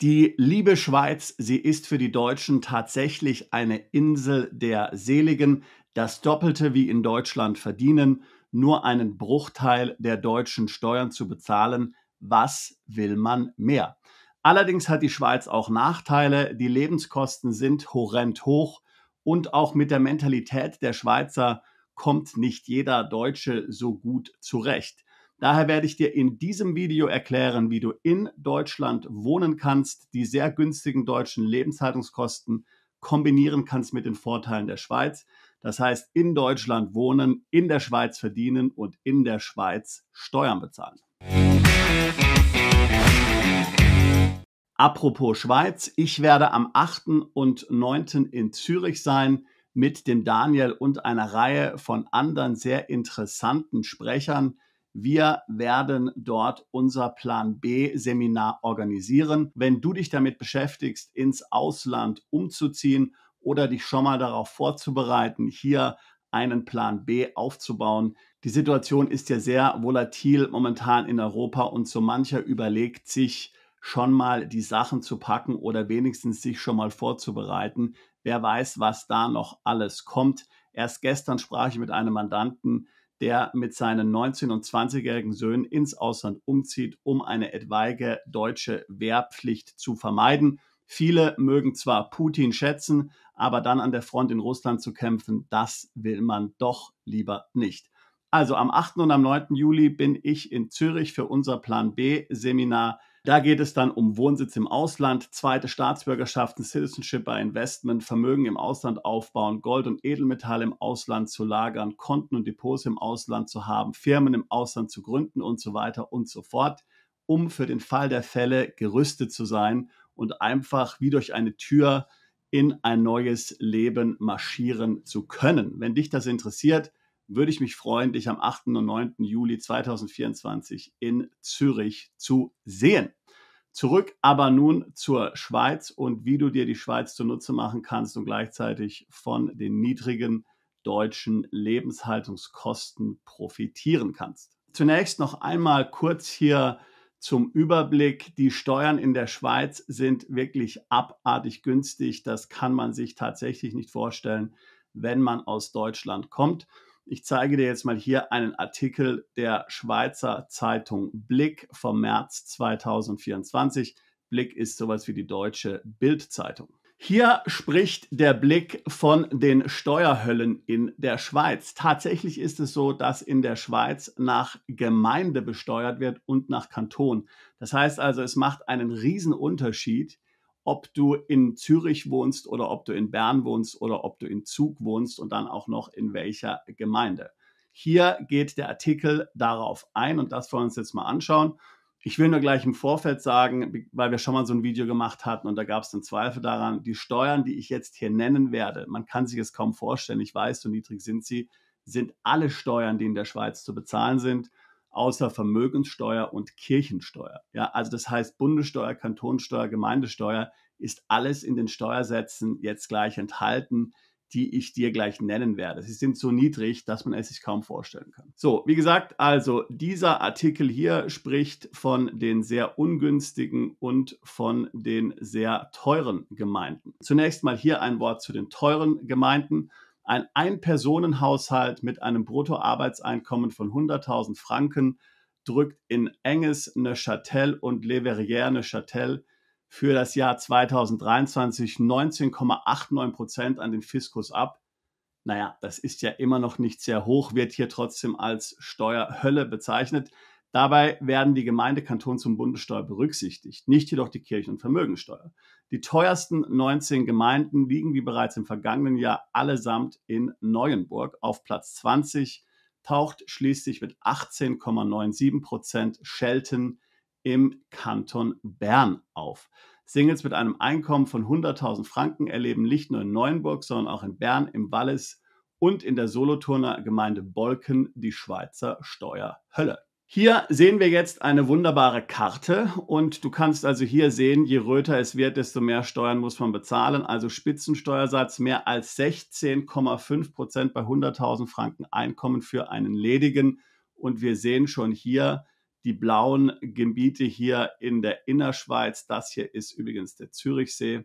Die liebe Schweiz, sie ist für die Deutschen tatsächlich eine Insel der Seligen, das Doppelte wie in Deutschland verdienen, nur einen Bruchteil der deutschen Steuern zu bezahlen. Was will man mehr? Allerdings hat die Schweiz auch Nachteile. Die Lebenskosten sind horrend hoch und auch mit der Mentalität der Schweizer kommt nicht jeder Deutsche so gut zurecht. Daher werde ich dir in diesem Video erklären, wie du in Deutschland wohnen kannst, die sehr günstigen deutschen Lebenshaltungskosten kombinieren kannst mit den Vorteilen der Schweiz. Das heißt, in Deutschland wohnen, in der Schweiz verdienen und in der Schweiz Steuern bezahlen. Apropos Schweiz, ich werde am 8. und 9. in Zürich sein mit dem Daniel und einer Reihe von anderen sehr interessanten Sprechern. Wir werden dort unser Plan B Seminar organisieren. Wenn du dich damit beschäftigst, ins Ausland umzuziehen oder dich schon mal darauf vorzubereiten, hier einen Plan B aufzubauen. Die Situation ist ja sehr volatil momentan in Europa und so mancher überlegt sich schon mal die Sachen zu packen oder wenigstens sich schon mal vorzubereiten. Wer weiß, was da noch alles kommt. Erst gestern sprach ich mit einem Mandanten, der mit seinen 19- und 20-jährigen Söhnen ins Ausland umzieht, um eine etwaige deutsche Wehrpflicht zu vermeiden. Viele mögen zwar Putin schätzen, aber dann an der Front in Russland zu kämpfen, das will man doch lieber nicht. Also am 8. und am 9. Juli bin ich in Zürich für unser Plan B Seminar. Da geht es dann um Wohnsitz im Ausland, zweite Staatsbürgerschaften, Citizenship by Investment, Vermögen im Ausland aufbauen, Gold und Edelmetalle im Ausland zu lagern, Konten und Depots im Ausland zu haben, Firmen im Ausland zu gründen und so weiter und so fort, um für den Fall der Fälle gerüstet zu sein und einfach wie durch eine Tür in ein neues Leben marschieren zu können. Wenn dich das interessiert, würde ich mich freuen, dich am 8. und 9. Juli 2024 in Zürich zu sehen. Zurück aber nun zur Schweiz und wie du dir die Schweiz zunutze machen kannst und gleichzeitig von den niedrigen deutschen Lebenshaltungskosten profitieren kannst. Zunächst noch einmal kurz hier zum Überblick. Die Steuern in der Schweiz sind wirklich abartig günstig. Das kann man sich tatsächlich nicht vorstellen, wenn man aus Deutschland kommt. Ich zeige dir jetzt mal hier einen Artikel der Schweizer Zeitung Blick vom März 2024. Blick ist sowas wie die deutsche Bild-Zeitung. Hier spricht der Blick von den Steuerhöllen in der Schweiz. Tatsächlich ist es so, dass in der Schweiz nach Gemeinde besteuert wird und nach Kanton. Das heißt also, es macht einen riesen Unterschied, ob du in Zürich wohnst oder ob du in Bern wohnst oder ob du in Zug wohnst und dann auch noch in welcher Gemeinde. Hier geht der Artikel darauf ein und das wollen wir uns jetzt mal anschauen. Ich will nur gleich im Vorfeld sagen, weil wir schon mal so ein Video gemacht hatten und da gab es einen Zweifel daran, die Steuern, die ich jetzt hier nennen werde, man kann sich es kaum vorstellen, ich weiß, so niedrig sind sie, sind alle Steuern, die in der Schweiz zu bezahlen sind, außer Vermögenssteuer und Kirchensteuer. Ja, also das heißt Bundessteuer, Kantonssteuer, Gemeindesteuer ist alles in den Steuersätzen jetzt gleich enthalten, die ich dir gleich nennen werde. Sie sind so niedrig, dass man es sich kaum vorstellen kann. So, wie gesagt, also dieser Artikel hier spricht von den sehr ungünstigen und von den sehr teuren Gemeinden. Zunächst mal hier ein Wort zu den teuren Gemeinden. Ein Ein-Personen-Haushalt mit einem Bruttoarbeitseinkommen von 100.000 Franken drückt in Enges, Neuchâtel und Le Verrières-Neuchâtel für das Jahr 2023 19,89% an den Fiskus ab. Naja, das ist ja immer noch nicht sehr hoch, wird hier trotzdem als Steuerhölle bezeichnet. Dabei werden die Gemeinde-, Kantons- und Bundessteuer berücksichtigt, nicht jedoch die Kirchen- und Vermögensteuer. Die teuersten 19 Gemeinden liegen wie bereits im vergangenen Jahr allesamt in Neuenburg. Auf Platz 20 taucht schließlich mit 18,97% Schelten im Kanton Bern auf. Singles mit einem Einkommen von 100.000 Franken erleben nicht nur in Neuenburg, sondern auch in Bern, im Wallis und in der Solothurner Gemeinde Bolken die Schweizer Steuerhölle. Hier sehen wir jetzt eine wunderbare Karte und du kannst also hier sehen, je röter es wird, desto mehr Steuern muss man bezahlen. Also Spitzensteuersatz mehr als 16,5% bei 100.000 Franken Einkommen für einen Ledigen. Und wir sehen schon hier Die blauen Gebiete hier in der Innerschweiz, das hier ist übrigens der Zürichsee,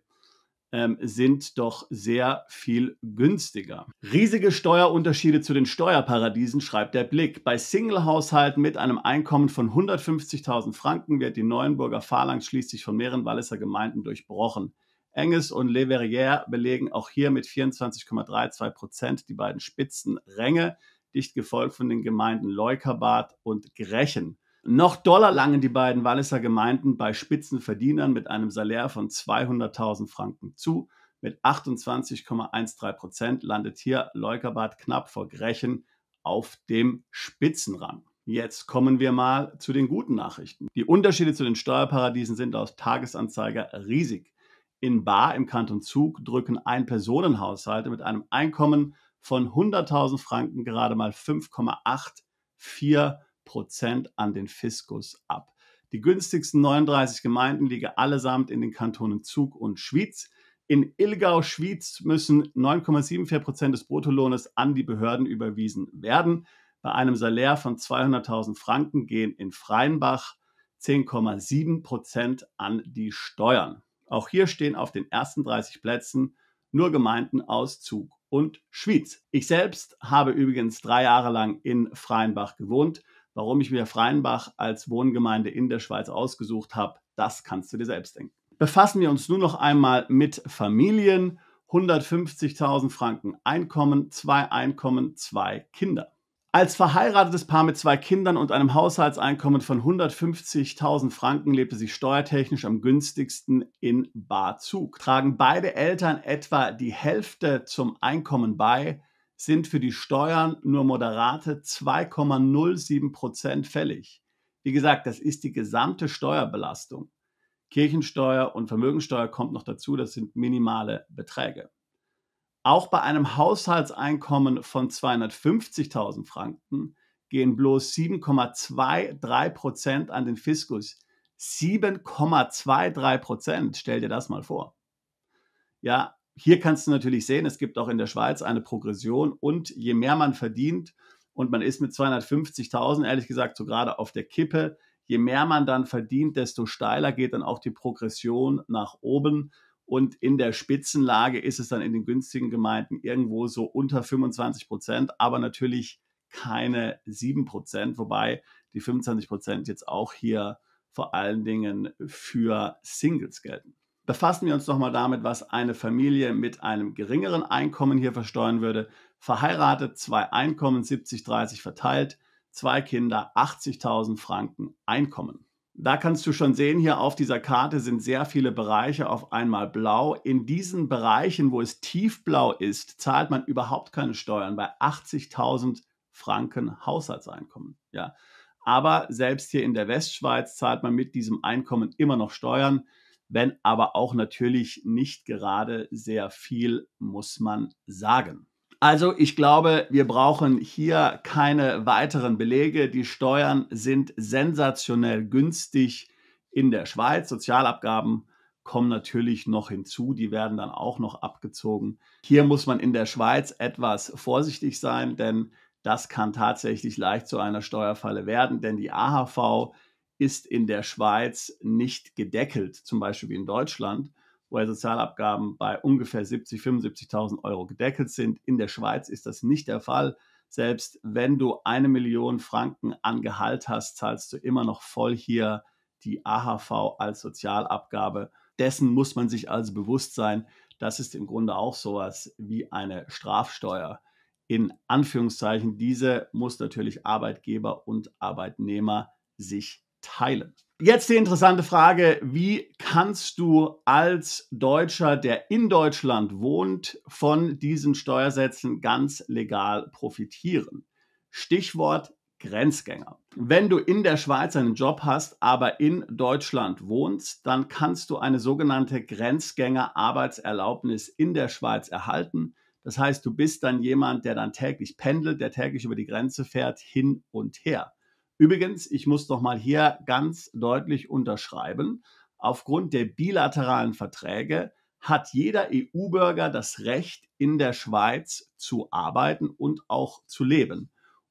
sind doch sehr viel günstiger. Riesige Steuerunterschiede zu den Steuerparadiesen, schreibt der Blick. Bei Single-Haushalten mit einem Einkommen von 150.000 Franken wird die Neuenburger Phalanx schließlich von mehreren Walliser Gemeinden durchbrochen. Enges und Le Verrières belegen auch hier mit 24,32% die beiden Spitzenränge, dicht gefolgt von den Gemeinden Leukerbad und Grechen. Noch doller langen die beiden Walliser Gemeinden bei Spitzenverdienern mit einem Salär von 200.000 Franken zu. Mit 28,13% landet hier Leukerbad knapp vor Grechen auf dem Spitzenrang. Jetzt kommen wir mal zu den guten Nachrichten. Die Unterschiede zu den Steuerparadiesen sind laut Tagesanzeiger riesig. In Baar im Kanton Zug drücken Ein-Personen-Haushalte mit einem Einkommen von 100.000 Franken gerade mal 5,84% an den Fiskus ab. Die günstigsten 39 Gemeinden liegen allesamt in den Kantonen Zug und Schwyz. In Ilgau-Schwyz müssen 9,74% des Bruttolohnes an die Behörden überwiesen werden. Bei einem Salär von 200.000 Franken gehen in Freienbach 10,7% an die Steuern. Auch hier stehen auf den ersten 30 Plätzen nur Gemeinden aus Zug und Schwyz. Ich selbst habe übrigens 3 Jahre lang in Freienbach gewohnt. Warum ich mir Freienbach als Wohngemeinde in der Schweiz ausgesucht habe, das kannst du dir selbst denken. Befassen wir uns nun noch einmal mit Familien. 150.000 Franken Einkommen, 2 Kinder. Als verheiratetes Paar mit 2 Kindern und einem Haushaltseinkommen von 150.000 Franken lebte sie steuertechnisch am günstigsten in Bad Zug. Tragen beide Eltern etwa die Hälfte zum Einkommen bei, sind für die Steuern nur moderate 2,07% fällig. Wie gesagt, das ist die gesamte Steuerbelastung. Kirchensteuer und Vermögensteuer kommt noch dazu, das sind minimale Beträge. Auch bei einem Haushaltseinkommen von 250.000 Franken gehen bloß 7,23% an den Fiskus. 7,23%, stell dir das mal vor. Ja, hier kannst du natürlich sehen, es gibt auch in der Schweiz eine Progression und je mehr man verdient und man ist mit 250.000 ehrlich gesagt so gerade auf der Kippe, je mehr man dann verdient, desto steiler geht dann auch die Progression nach oben. Und in der Spitzenlage ist es dann in den günstigen Gemeinden irgendwo so unter 25%, aber natürlich keine 7%, wobei die 25% jetzt auch hier vor allen Dingen für Singles gelten. Befassen wir uns nochmal damit, was eine Familie mit einem geringeren Einkommen hier versteuern würde. Verheiratet, 2 Einkommen, 70-30 verteilt, 2 Kinder, 80.000 Franken Einkommen. Da kannst du schon sehen, hier auf dieser Karte sind sehr viele Bereiche auf einmal blau. In diesen Bereichen, wo es tiefblau ist, zahlt man überhaupt keine Steuern bei 80.000 Franken Haushaltseinkommen. Ja. Aber selbst hier in der Westschweiz zahlt man mit diesem Einkommen immer noch Steuern, wenn aber auch natürlich nicht gerade sehr viel, muss man sagen. Also ich glaube, wir brauchen hier keine weiteren Belege. Die Steuern sind sensationell günstig in der Schweiz. Sozialabgaben kommen natürlich noch hinzu, die werden dann auch noch abgezogen. Hier muss man in der Schweiz etwas vorsichtig sein, denn das kann tatsächlich leicht zu einer Steuerfalle werden, denn die AHV ist in der Schweiz nicht gedeckelt, zum Beispiel wie in Deutschland, wo ja Sozialabgaben bei ungefähr 70.000, 75.000 Euro gedeckelt sind. In der Schweiz ist das nicht der Fall. Selbst wenn du 1 Million Franken an Gehalt hast, zahlst du immer noch voll hier die AHV als Sozialabgabe. Dessen muss man sich also bewusst sein. Das ist im Grunde auch sowas wie eine Strafsteuer. In Anführungszeichen, diese muss natürlich Arbeitgeber und Arbeitnehmer sich teilen. Jetzt die interessante Frage, wie kannst du als Deutscher, der in Deutschland wohnt, von diesen Steuersätzen ganz legal profitieren? Stichwort Grenzgänger. Wenn du in der Schweiz einen Job hast, aber in Deutschland wohnst, dann kannst du eine sogenannte Grenzgänger-Arbeitserlaubnis in der Schweiz erhalten. Das heißt, du bist dann jemand, der dann täglich pendelt, der täglich über die Grenze fährt, hin und her. Übrigens, ich muss noch mal hier ganz deutlich unterschreiben, aufgrund der bilateralen Verträge hat jeder EU-Bürger das Recht, in der Schweiz zu arbeiten und auch zu leben.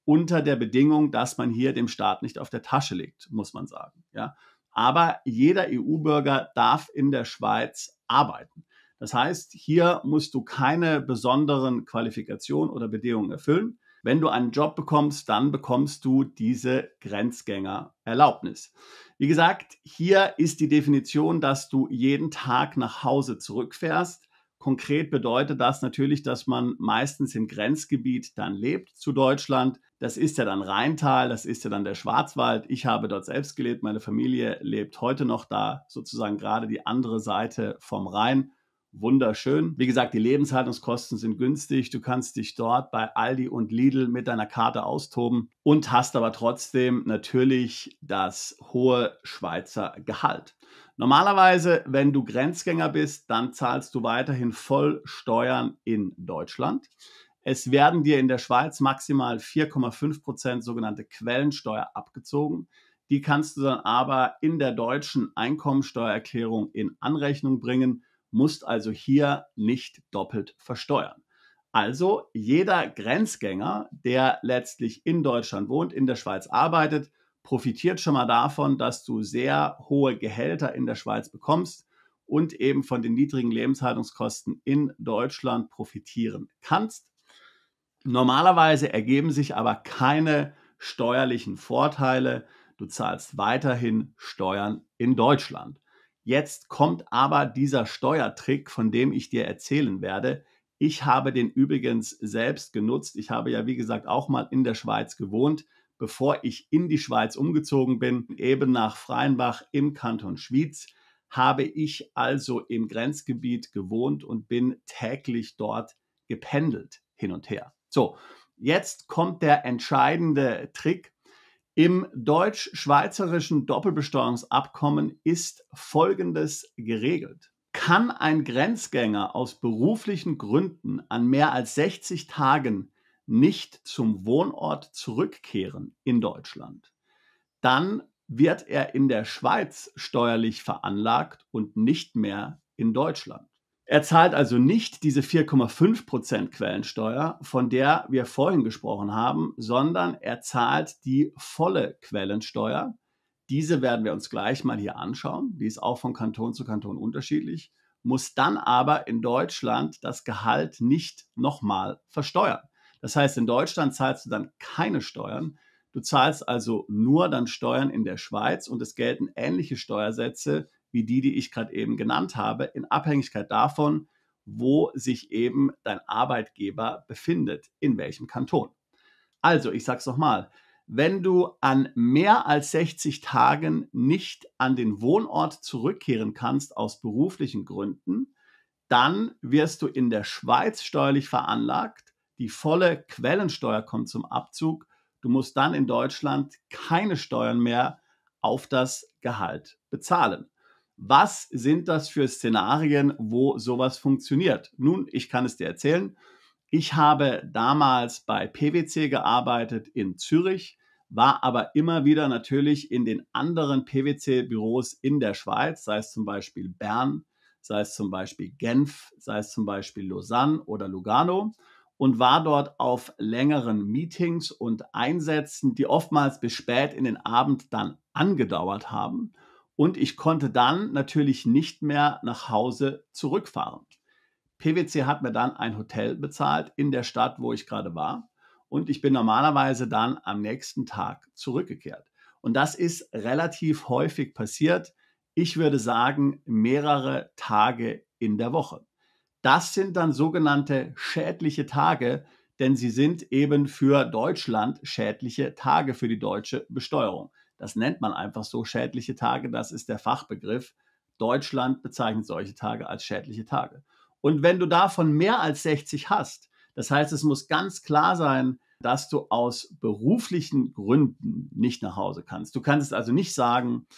unter der Bedingung, dass man hier dem Staat nicht auf der Tasche liegt, muss man sagen. Ja. Aber jeder EU-Bürger darf in der Schweiz arbeiten. Das heißt, hier musst du keine besonderen Qualifikationen oder Bedingungen erfüllen. Wenn du einen Job bekommst, dann bekommst du diese Grenzgängererlaubnis. Wie gesagt, hier ist die Definition, dass du jeden Tag nach Hause zurückfährst. Konkret bedeutet das natürlich, dass man meistens im Grenzgebiet dann lebt zu Deutschland. Das ist ja dann Rheintal, das ist ja dann der Schwarzwald. Ich habe dort selbst gelebt, meine Familie lebt heute noch da, sozusagen gerade die andere Seite vom Rhein. Wunderschön. Wie gesagt, die Lebenshaltungskosten sind günstig. Du kannst dich dort bei Aldi und Lidl mit deiner Karte austoben und hast aber trotzdem natürlich das hohe Schweizer Gehalt. Normalerweise, wenn du Grenzgänger bist, dann zahlst du weiterhin voll Steuern in Deutschland. Es werden dir in der Schweiz maximal 4,5% sogenannte Quellensteuer abgezogen. Die kannst du dann aber in der deutschen Einkommensteuererklärung in Anrechnung bringen, musst also hier nicht doppelt versteuern. Also jeder Grenzgänger, der letztlich in Deutschland wohnt, in der Schweiz arbeitet, profitiert schon mal davon, dass du sehr hohe Gehälter in der Schweiz bekommst und eben von den niedrigen Lebenshaltungskosten in Deutschland profitieren kannst. Normalerweise ergeben sich aber keine steuerlichen Vorteile. Du zahlst weiterhin Steuern in Deutschland. Jetzt kommt aber dieser Steuertrick, von dem ich dir erzählen werde. Ich habe den übrigens selbst genutzt. Ich habe ja, wie gesagt, auch mal in der Schweiz gewohnt, bevor ich in die Schweiz umgezogen bin, eben nach Freienbach im Kanton Schwyz, habe ich also im Grenzgebiet gewohnt und bin täglich dort gependelt hin und her. So, jetzt kommt der entscheidende Trick. Im deutsch-schweizerischen Doppelbesteuerungsabkommen ist Folgendes geregelt. Kann ein Grenzgänger aus beruflichen Gründen an mehr als 60 Tagen nicht zum Wohnort zurückkehren in Deutschland, dann wird er in der Schweiz steuerlich veranlagt und nicht mehr in Deutschland. Er zahlt also nicht diese 4,5% Quellensteuer, von der wir vorhin gesprochen haben, sondern er zahlt die volle Quellensteuer. Diese werden wir uns gleich mal hier anschauen. Die ist auch von Kanton zu Kanton unterschiedlich, muss dann aber in Deutschland das Gehalt nicht nochmal versteuern. Das heißt, in Deutschland zahlst du dann keine Steuern. Du zahlst also nur dann Steuern in der Schweiz und es gelten ähnliche Steuersätze wie die ich gerade eben genannt habe, in Abhängigkeit davon, wo sich eben dein Arbeitgeber befindet, in welchem Kanton. Also, ich sage es nochmal, wenn du an mehr als 60 Tagen nicht an den Wohnort zurückkehren kannst aus beruflichen Gründen, dann wirst du in der Schweiz steuerlich veranlagt. Die volle Quellensteuer kommt zum Abzug. Du musst dann in Deutschland keine Steuern mehr auf das Gehalt bezahlen. Was sind das für Szenarien, wo sowas funktioniert? Nun, ich kann es dir erzählen. Ich habe damals bei PwC gearbeitet in Zürich, war aber immer wieder natürlich in den anderen PwC-Büros in der Schweiz, sei es zum Beispiel Bern, sei es zum Beispiel Genf, sei es zum Beispiel Lausanne oder Lugano und war dort auf längeren Meetings und Einsätzen, die oftmals bis spät in den Abend dann angedauert haben. Und ich konnte dann natürlich nicht mehr nach Hause zurückfahren. PwC hat mir dann ein Hotel bezahlt in der Stadt, wo ich gerade war. Und ich bin normalerweise dann am nächsten Tag zurückgekehrt. Und das ist relativ häufig passiert. Ich würde sagen, mehrere Tage in der Woche. Das sind dann sogenannte schädliche Tage, denn sie sind eben für Deutschland schädliche Tage für die deutsche Besteuerung. Das nennt man einfach so schädliche Tage, das ist der Fachbegriff. Deutschland bezeichnet solche Tage als schädliche Tage. Und wenn du davon mehr als 60 hast, das heißt, es muss ganz klar sein, dass du aus beruflichen Gründen nicht nach Hause kannst. Du kannst also nicht sagen,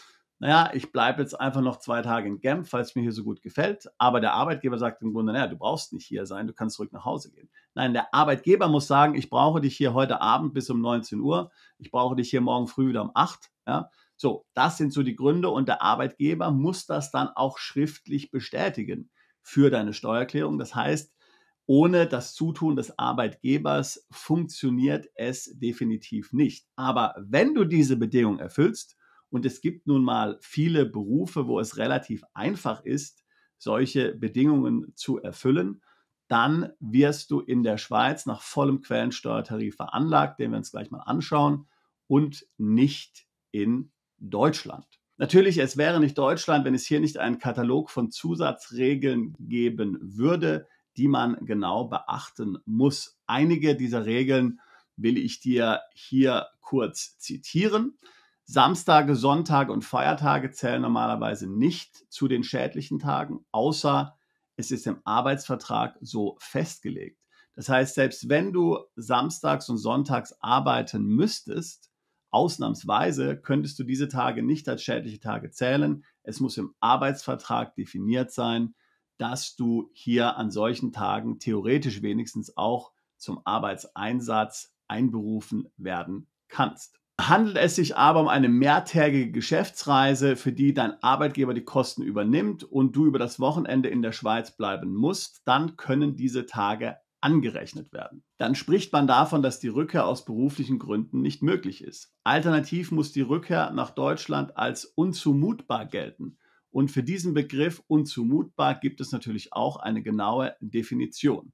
naja, ich bleibe jetzt einfach noch 2 Tage in Genf, weil es mir hier so gut gefällt. Aber der Arbeitgeber sagt im Grunde, naja, du brauchst nicht hier sein, du kannst zurück nach Hause gehen. Nein, der Arbeitgeber muss sagen, ich brauche dich hier heute Abend bis um 19 Uhr, ich brauche dich hier morgen früh wieder um 8. Ja? So, das sind so die Gründe und der Arbeitgeber muss das dann auch schriftlich bestätigen für deine Steuererklärung. Das heißt, Ohne das Zutun des Arbeitgebers funktioniert es definitiv nicht. Aber wenn du diese Bedingung erfüllst, und es gibt nun mal viele Berufe, wo es relativ einfach ist, solche Bedingungen zu erfüllen, dann wirst du in der Schweiz nach vollem Quellensteuertarif veranlagt, den wir uns gleich mal anschauen, und nicht in Deutschland. Natürlich, es wäre nicht Deutschland, wenn es hier nicht einen Katalog von Zusatzregeln geben würde, die man genau beachten muss. Einige dieser Regeln will ich dir hier kurz zitieren. Samstage, Sonntage und Feiertage zählen normalerweise nicht zu den schädlichen Tagen, außer es ist im Arbeitsvertrag so festgelegt. Das heißt, selbst wenn du samstags und sonntags arbeiten müsstest, ausnahmsweise könntest du diese Tage nicht als schädliche Tage zählen. Es muss im Arbeitsvertrag definiert sein, dass du hier an solchen Tagen theoretisch wenigstens auch zum Arbeitseinsatz einberufen werden kannst. Handelt es sich aber um eine mehrtägige Geschäftsreise, für die dein Arbeitgeber die Kosten übernimmt und du über das Wochenende in der Schweiz bleiben musst, dann können diese Tage angerechnet werden. Dann spricht man davon, dass die Rückkehr aus beruflichen Gründen nicht möglich ist. Alternativ muss die Rückkehr nach Deutschland als unzumutbar gelten. Und für diesen Begriff unzumutbar gibt es natürlich auch eine genaue Definition.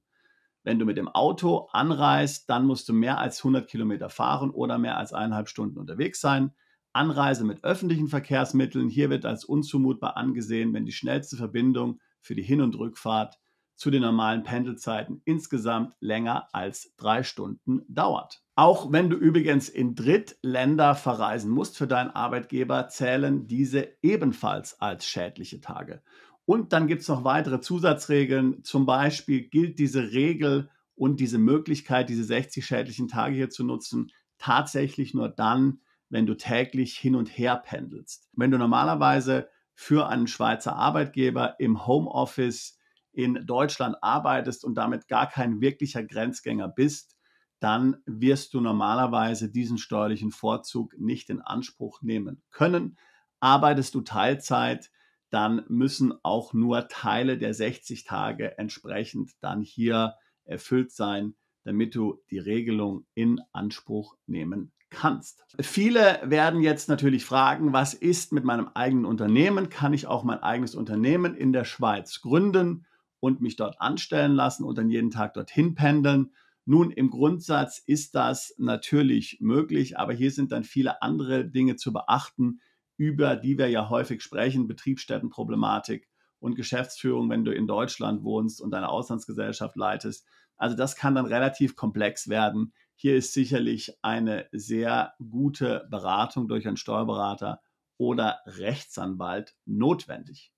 Wenn du mit dem Auto anreist, dann musst du mehr als 100 Kilometer fahren oder mehr als 1,5 Stunden unterwegs sein. Anreise mit öffentlichen Verkehrsmitteln, hier wird als unzumutbar angesehen, wenn die schnellste Verbindung für die Hin- und Rückfahrt zu den normalen Pendelzeiten insgesamt länger als 3 Stunden dauert. Auch wenn du übrigens in Drittländer verreisen musst für deinen Arbeitgeber, zählen diese ebenfalls als schädliche Tage. Und dann gibt es noch weitere Zusatzregeln. Zum Beispiel gilt diese Regel und diese Möglichkeit, diese 60 schädlichen Tage hier zu nutzen, tatsächlich nur dann, wenn du täglich hin und her pendelst. Wenn du normalerweise für einen Schweizer Arbeitgeber im Homeoffice in Deutschland arbeitest und damit gar kein wirklicher Grenzgänger bist, dann wirst du normalerweise diesen steuerlichen Vorzug nicht in Anspruch nehmen können. Arbeitest du Teilzeit, dann müssen auch nur Teile der 60 Tage entsprechend dann hier erfüllt sein, damit du die Regelung in Anspruch nehmen kannst. Viele werden jetzt natürlich fragen, was ist mit meinem eigenen Unternehmen? Kann ich auch mein eigenes Unternehmen in der Schweiz gründen und mich dort anstellen lassen und dann jeden Tag dorthin pendeln? Nun, im Grundsatz ist das natürlich möglich, aber hier sind dann viele andere Dinge zu beachten, über die wir ja häufig sprechen, Betriebsstättenproblematik und Geschäftsführung, wenn du in Deutschland wohnst und eine Auslandsgesellschaft leitest. Also das kann dann relativ komplex werden. Hier ist sicherlich eine sehr gute Beratung durch einen Steuerberater oder Rechtsanwalt notwendig.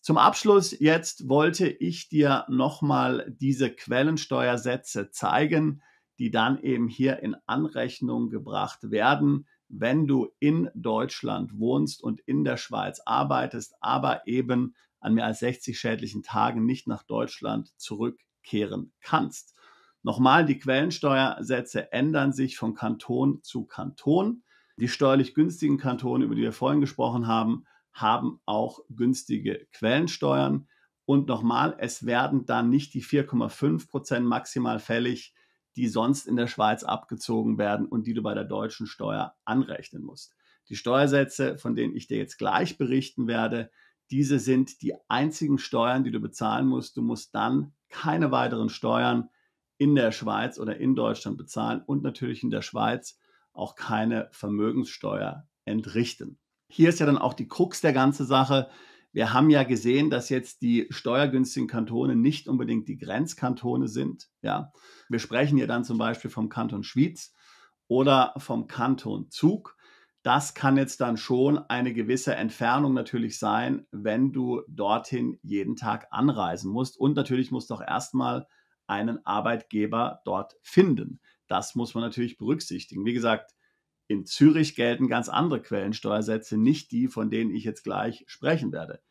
Zum Abschluss jetzt wollte ich dir nochmal diese Quellensteuersätze zeigen, die dann eben hier in Anrechnung gebracht werden, wenn du in Deutschland wohnst und in der Schweiz arbeitest, aber eben an mehr als 60 schädlichen Tagen nicht nach Deutschland zurückkehren kannst. Nochmal, die Quellensteuersätze ändern sich von Kanton zu Kanton. Die steuerlich günstigen Kantone, über die wir vorhin gesprochen haben, haben auch günstige Quellensteuern. Und nochmal, es werden dann nicht die 4,5% maximal fällig, die sonst in der Schweiz abgezogen werden und die du bei der deutschen Steuer anrechnen musst. Die Steuersätze, von denen ich dir jetzt gleich berichten werde, diese sind die einzigen Steuern, die du bezahlen musst. Du musst dann keine weiteren Steuern in der Schweiz oder in Deutschland bezahlen und natürlich in der Schweiz auch keine Vermögenssteuer entrichten. Hier ist ja dann auch die Krux der ganzen Sache. Wir haben ja gesehen, dass jetzt die steuergünstigen Kantone nicht unbedingt die Grenzkantone sind. Ja, wir sprechen hier dann zum Beispiel vom Kanton Schwyz oder vom Kanton Zug. Das kann jetzt dann schon eine gewisse Entfernung natürlich sein, wenn du dorthin jeden Tag anreisen musst. Und natürlich musst du auch erstmal einen Arbeitgeber dort finden. Das muss man natürlich berücksichtigen. Wie gesagt, in Zürich gelten ganz andere Quellensteuersätze, nicht die, von denen ich jetzt gleich sprechen werde.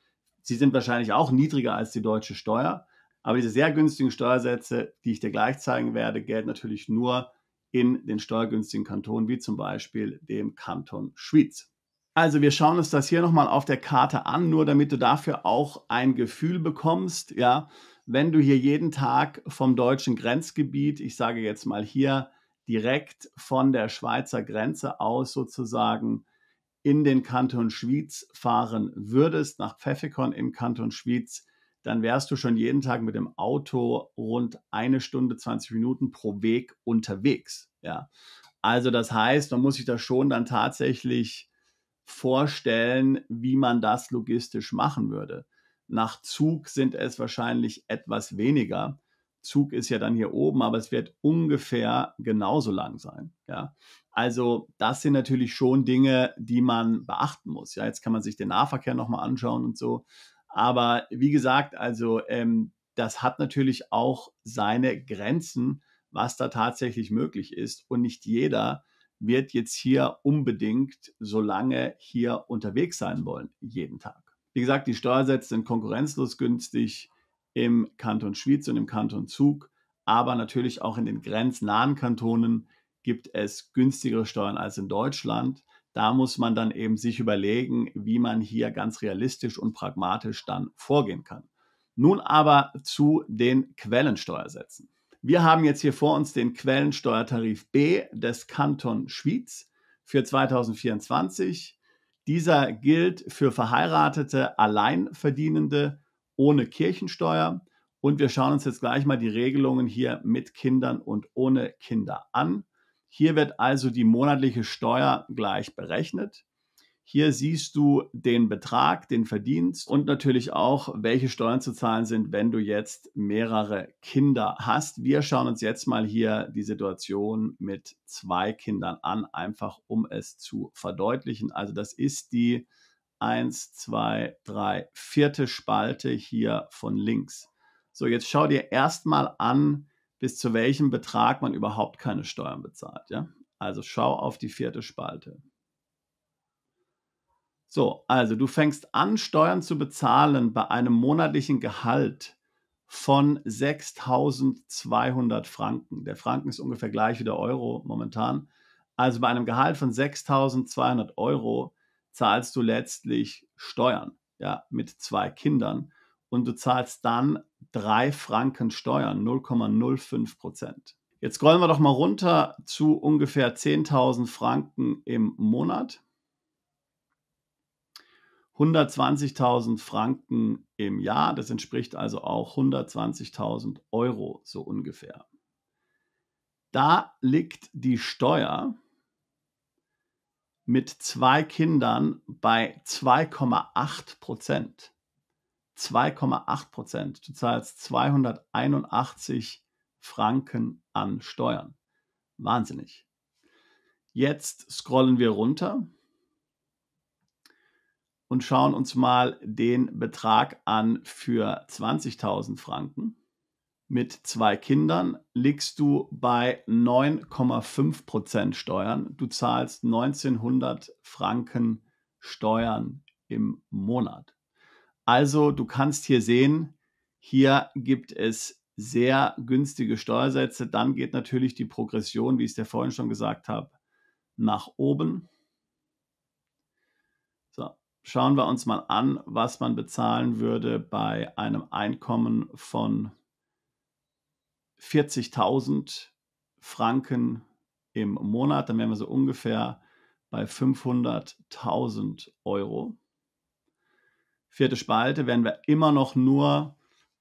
Sie sind wahrscheinlich auch niedriger als die deutsche Steuer, aber diese sehr günstigen Steuersätze, die ich dir gleich zeigen werde, gelten natürlich nur in den steuergünstigen Kantonen, wie zum Beispiel dem Kanton Schwyz. Also wir schauen uns das hier nochmal auf der Karte an, nur damit du dafür auch ein Gefühl bekommst, ja, wenn du hier jeden Tag vom deutschen Grenzgebiet, ich sage jetzt mal hier direkt von der Schweizer Grenze aus sozusagen in den Kanton Schwyz fahren würdest, nach Pfäffikon im Kanton Schwyz, dann wärst du schon jeden Tag mit dem Auto rund 1 Stunde, 20 Minuten pro Weg unterwegs. Ja. Also das heißt, man muss sich das schon dann tatsächlich vorstellen, wie man das logistisch machen würde. Nach Zug sind es wahrscheinlich etwas weniger. Zug ist ja dann hier oben, aber es wird ungefähr genauso lang sein. Ja. Also das sind natürlich schon Dinge, die man beachten muss. Ja, jetzt kann man sich den Nahverkehr nochmal anschauen und so. Aber wie gesagt, also das hat natürlich auch seine Grenzen, was da tatsächlich möglich ist. Und nicht jeder wird jetzt hier unbedingt so lange hier unterwegs sein wollen, jeden Tag. Wie gesagt, die Steuersätze sind konkurrenzlos günstig im Kanton Schwyz und im Kanton Zug, aber natürlich auch in den grenznahen Kantonen gibt es günstigere Steuern als in Deutschland. Da muss man dann eben sich überlegen, wie man hier ganz realistisch und pragmatisch dann vorgehen kann. Nun aber zu den Quellensteuersätzen. Wir haben jetzt hier vor uns den Quellensteuertarif B des Kanton Schwyz für 2024. Dieser gilt für verheiratete Alleinverdienende ohne Kirchensteuer. Und wir schauen uns jetzt gleich mal die Regelungen hier mit Kindern und ohne Kinder an. Hier wird also die monatliche Steuer gleich berechnet. Hier siehst du den Betrag, den Verdienst und natürlich auch, welche Steuern zu zahlen sind, wenn du jetzt mehrere Kinder hast. Wir schauen uns jetzt mal hier die Situation mit 2 Kindern an, einfach um es zu verdeutlichen. Also das ist die 1, 2, 3, 4. Spalte hier von links. So, jetzt schau dir erstmal an, bis zu welchem Betrag man überhaupt keine Steuern bezahlt. Ja? Also schau auf die 4. Spalte. So, also du fängst an, Steuern zu bezahlen bei einem monatlichen Gehalt von 6.200 Franken. Der Franken ist ungefähr gleich wie der Euro momentan. Also bei einem Gehalt von 6.200 Euro zahlst du letztlich Steuern, ja, mit 2 Kindern. Und du zahlst dann 3 Franken Steuern, 0,05%. Jetzt scrollen wir doch mal runter zu ungefähr 10.000 Franken im Monat. 120.000 Franken im Jahr, das entspricht also auch 120.000 Euro so ungefähr. Da liegt die Steuer mit 2 Kindern bei 2,8%. 2,8%. Du zahlst 281 Franken an Steuern. Wahnsinnig. Jetzt scrollen wir runter und schauen uns mal den Betrag an für 20.000 Franken. Mit 2 Kindern liegst du bei 9,5% Steuern. Du zahlst 1900 Franken Steuern im Monat. Also du kannst hier sehen, hier gibt es sehr günstige Steuersätze. Dann geht natürlich die Progression, wie ich es dir vorhin schon gesagt habe, nach oben. So, schauen wir uns mal an, was man bezahlen würde bei einem Einkommen von 40.000 Franken im Monat. Dann wären wir so ungefähr bei 500.000 Euro. 4. Spalte wären wir immer noch nur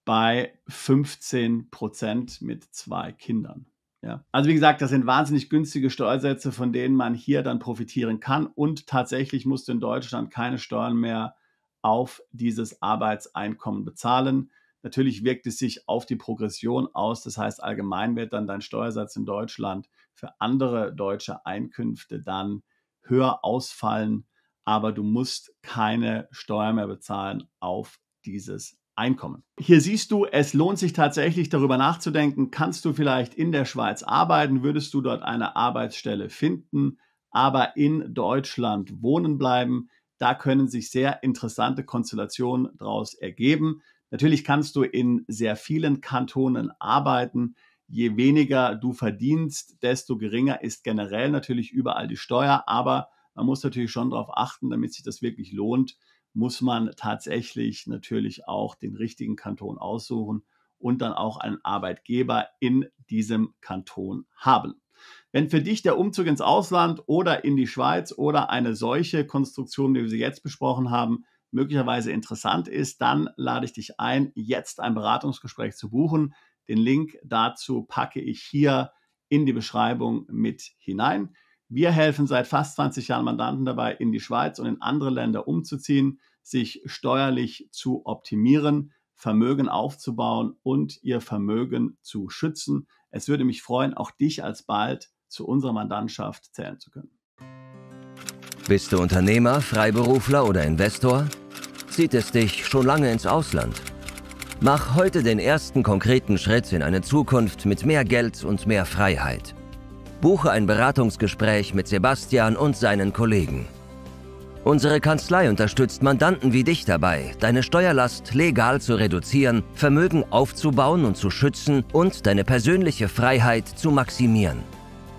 bei 15% mit 2 Kindern. Ja. Also wie gesagt, das sind wahnsinnig günstige Steuersätze, von denen man hier dann profitieren kann. Und tatsächlich musst du in Deutschland keine Steuern mehr auf dieses Arbeitseinkommen bezahlen. Natürlich wirkt es sich auf die Progression aus. Das heißt, allgemein wird dann dein Steuersatz in Deutschland für andere deutsche Einkünfte dann höher ausfallen. Aber du musst keine Steuer mehr bezahlen auf dieses Einkommen. Hier siehst du, es lohnt sich tatsächlich darüber nachzudenken, kannst du vielleicht in der Schweiz arbeiten, würdest du dort eine Arbeitsstelle finden, aber in Deutschland wohnen bleiben. Da können sich sehr interessante Konstellationen daraus ergeben. Natürlich kannst du in sehr vielen Kantonen arbeiten. Je weniger du verdienst, desto geringer ist generell natürlich überall die Steuer, aber man muss natürlich schon darauf achten, damit sich das wirklich lohnt, muss man tatsächlich natürlich auch den richtigen Kanton aussuchen und dann auch einen Arbeitgeber in diesem Kanton haben. Wenn für dich der Umzug ins Ausland oder in die Schweiz oder eine solche Konstruktion, wie wir sie jetzt besprochen haben, möglicherweise interessant ist, dann lade ich dich ein, jetzt ein Beratungsgespräch zu buchen. Den Link dazu packe ich hier in die Beschreibung mit hinein. Wir helfen seit fast 20 Jahren Mandanten dabei, in die Schweiz und in andere Länder umzuziehen, sich steuerlich zu optimieren, Vermögen aufzubauen und ihr Vermögen zu schützen. Es würde mich freuen, auch dich alsbald zu unserer Mandantschaft zählen zu können. Bist du Unternehmer, Freiberufler oder Investor? Zieht es dich schon lange ins Ausland? Mach heute den ersten konkreten Schritt in eine Zukunft mit mehr Geld und mehr Freiheit. Buche ein Beratungsgespräch mit Sebastian und seinen Kollegen. Unsere Kanzlei unterstützt Mandanten wie dich dabei, deine Steuerlast legal zu reduzieren, Vermögen aufzubauen und zu schützen und deine persönliche Freiheit zu maximieren.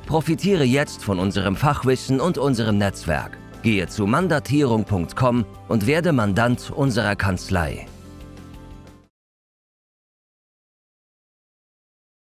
Profitiere jetzt von unserem Fachwissen und unserem Netzwerk. Gehe zu mandatierung.com und werde Mandant unserer Kanzlei.